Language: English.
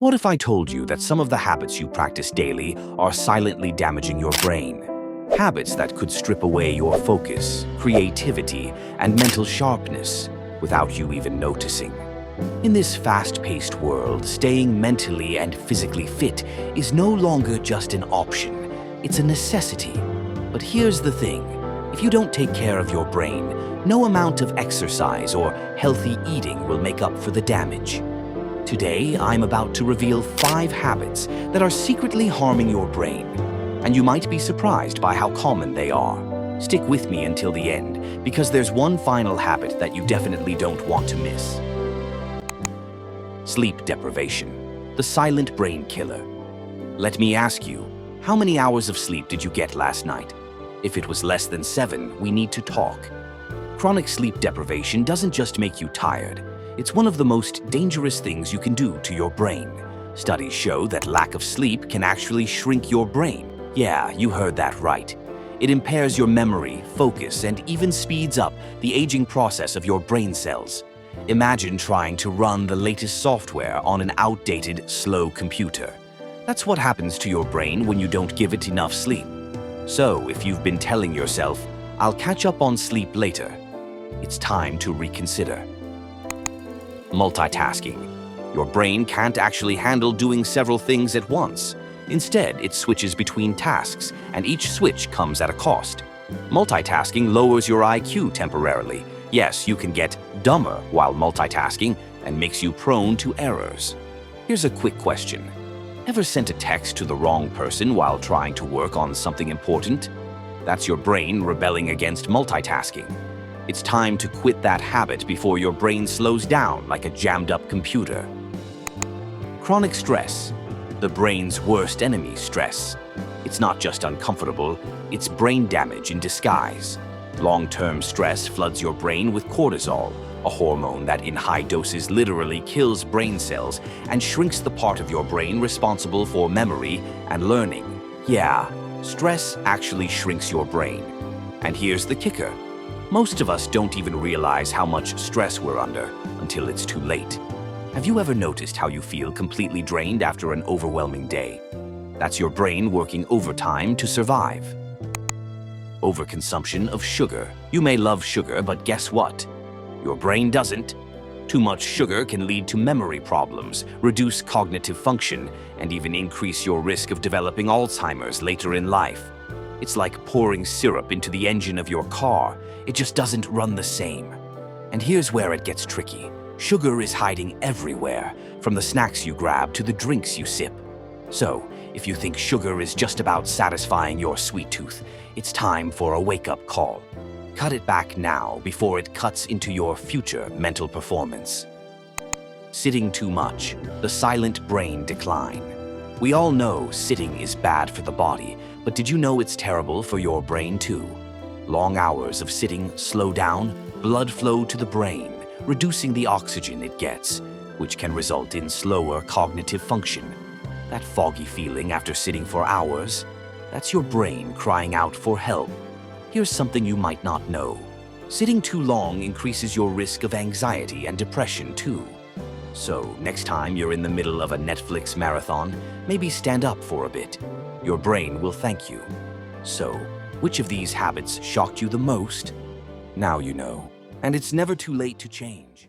What if I told you that some of the habits you practice daily are silently damaging your brain? Habits that could strip away your focus, creativity, and mental sharpness without you even noticing. In this fast-paced world, staying mentally and physically fit is no longer just an option, it's a necessity. But here's the thing, if you don't take care of your brain, no amount of exercise or healthy eating will make up for the damage. Today, I'm about to reveal 5 habits that are secretly harming your brain, and you might be surprised by how common they are. Stick with me until the end, because there's one final habit that you definitely don't want to miss. Sleep deprivation, the silent brain killer. Let me ask you, how many hours of sleep did you get last night? If it was less than 7, we need to talk. Chronic sleep deprivation doesn't just make you tired. It's one of the most dangerous things you can do to your brain. Studies show that lack of sleep can actually shrink your brain. Yeah, you heard that right. It impairs your memory, focus, and even speeds up the aging process of your brain cells. Imagine trying to run the latest software on an outdated, slow computer. That's what happens to your brain when you don't give it enough sleep. So, if you've been telling yourself, "I'll catch up on sleep later," it's time to reconsider. Multitasking. Your brain can't actually handle doing several things at once. Instead, it switches between tasks, and each switch comes at a cost. Multitasking lowers your IQ temporarily. Yes, you can get dumber while multitasking and makes you prone to errors. Here's a quick question. Ever sent a text to the wrong person while trying to work on something important? That's your brain rebelling against multitasking. It's time to quit that habit before your brain slows down like a jammed-up computer. Chronic stress, the brain's worst enemy, stress. It's not just uncomfortable, it's brain damage in disguise. Long-term stress floods your brain with cortisol, a hormone that in high doses literally kills brain cells and shrinks the part of your brain responsible for memory and learning. Yeah, stress actually shrinks your brain. And here's the kicker. Most of us don't even realize how much stress we're under until it's too late. Have you ever noticed how you feel completely drained after an overwhelming day? That's your brain working overtime to survive. Overconsumption of sugar. You may love sugar, but guess what? Your brain doesn't. Too much sugar can lead to memory problems, reduce cognitive function, and even increase your risk of developing Alzheimer's later in life. It's like pouring syrup into the engine of your car. It just doesn't run the same. And here's where it gets tricky. Sugar is hiding everywhere, from the snacks you grab to the drinks you sip. So, if you think sugar is just about satisfying your sweet tooth, it's time for a wake-up call. Cut it back now before it cuts into your future mental performance. Sitting too much, the silent brain decline. We all know sitting is bad for the body, but did you know it's terrible for your brain too? Long hours of sitting slow down blood flow to the brain, reducing the oxygen it gets, which can result in slower cognitive function. That foggy feeling after sitting for hours, that's your brain crying out for help. Here's something you might not know. Sitting too long increases your risk of anxiety and depression too. So, next time you're in the middle of a Netflix marathon, maybe stand up for a bit. Your brain will thank you. So, which of these habits shocked you the most? Now you know. And it's never too late to change.